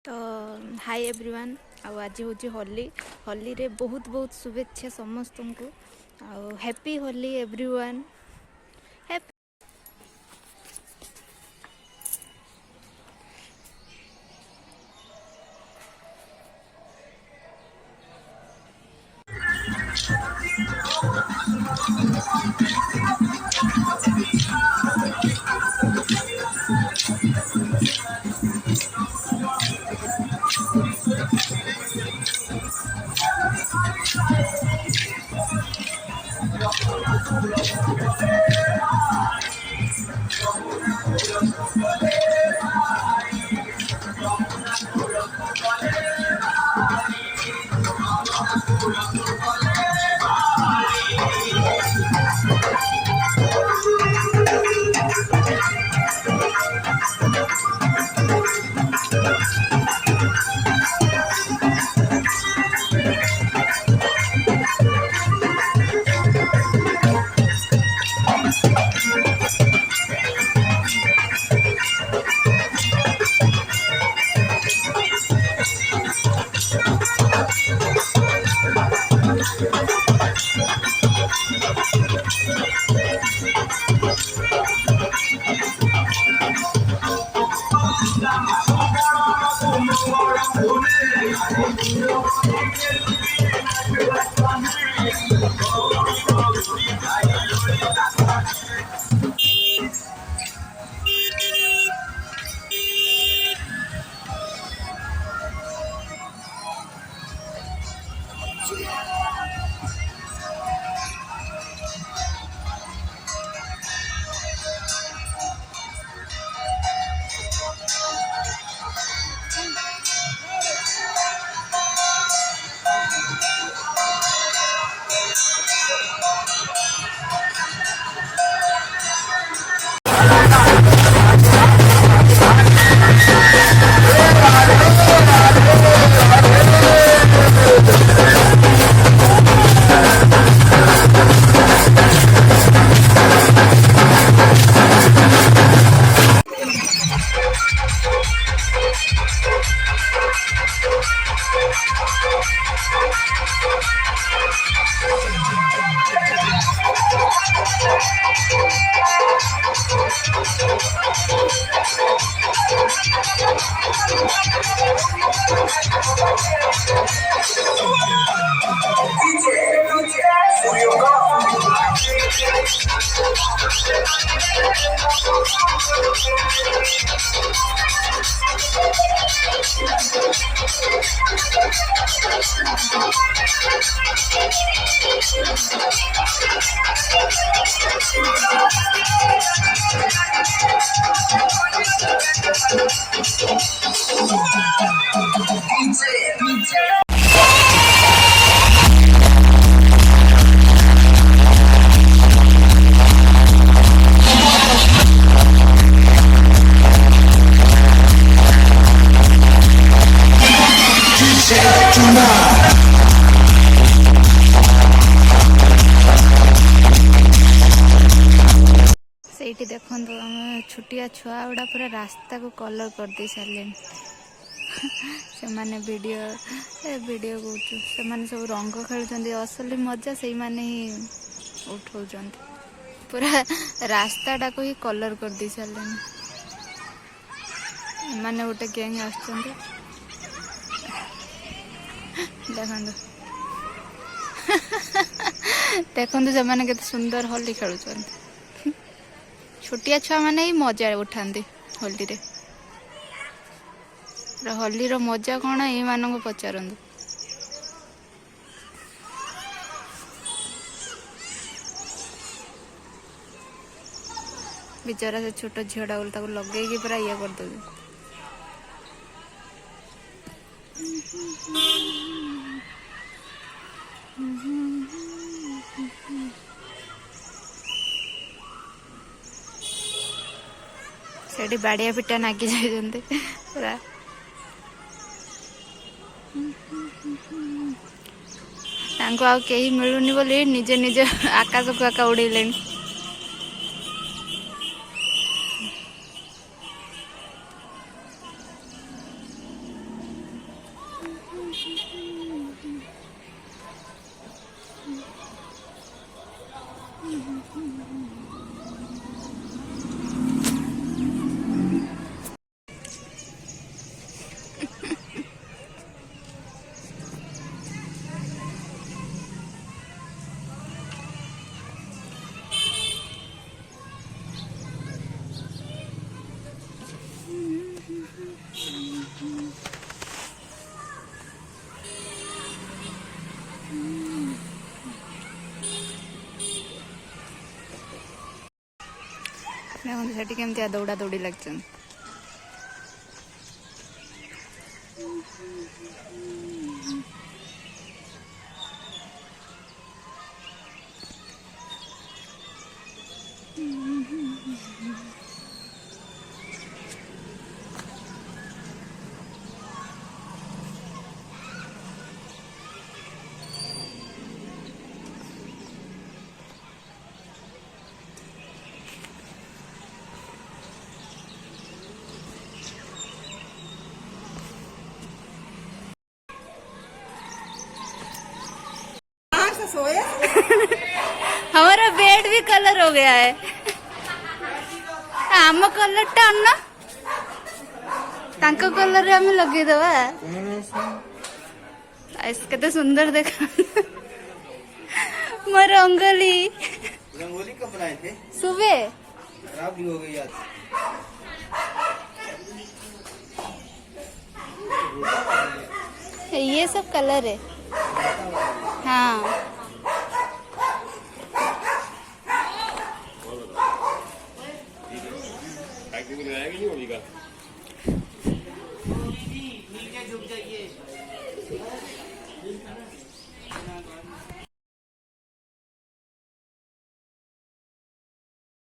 तो hi everyone आज हूँ होली होली रे बहुत बहुत शुभेच्छा समस्त को हैप्पी होली एवरीवन। ସେଇଠି ଦେଖନ୍ତୁ ଆମ ଛୋଟିଆ ଛୁଆ ଗୁଡ଼ା ପୁରା ରାସ୍ତାକୁ କଲର୍ କରିଦେଇ ସାରିଲେଣି। ସେମାନେ ଭିଡ଼ିଓ କହୁଛୁ, ସେମାନେ ସବୁ ରଙ୍ଗ ଖେଳୁଛନ୍ତି। ଅସଲି ମଜା ସେଇମାନେ ହିଁ ଉଠଉଛନ୍ତି। ପୁରା ରାସ୍ତାଟାକୁ ହିଁ କଲର୍ କରିଦେଇ ସାରିଲେଣି। ଏମାନେ ଗୋଟେ ଗ୍ୟାଙ୍ଗ ଆସୁଛନ୍ତି, ଦେଖନ୍ତୁ ଦେଖନ୍ତୁ ସେମାନେ କେତେ ସୁନ୍ଦର ହୋଲି ଖେଳୁଛନ୍ତି। ଛୋଟିଆ ଛୁଆ ମାନେ ହିଁ ମଜା ଉଠାନ୍ତି ହୋଲିରେ। ହୋଲିର ମଜା କ'ଣ ଏମାନଙ୍କୁ ପଚାରନ୍ତୁ। ବିଚରା ସେ ଛୋଟ ଝିଅଟା ବୋଲି ତାକୁ ଲଗେଇକି ପୁରା ଇଏ କରିଦେଉଛି। ସେଠି ବାଡ଼ିଆ ପିଟା ନାଗି ଯାଇଛନ୍ତି ପୁରା। ତାଙ୍କୁ ଆଉ କେହି ମିଳୁନି ବୋଲି ନିଜେ ନିଜେ ଆକାଶକୁ ଆକା ଉଡ଼େଇଲେଣି। सेठी केमती दौड़ा दौड़ी लगचन। हमारा बेड भी कलर हो गया है। आम कलर टा अन्ना तांको कलर रे हमें लगे दवा इसके तो सुंदर देखा। मोर रंगोली कब बनाए थे? सुबह खराब भी हो गई आज। ये सब कलर है। हाँ नीचे झुक जाइए।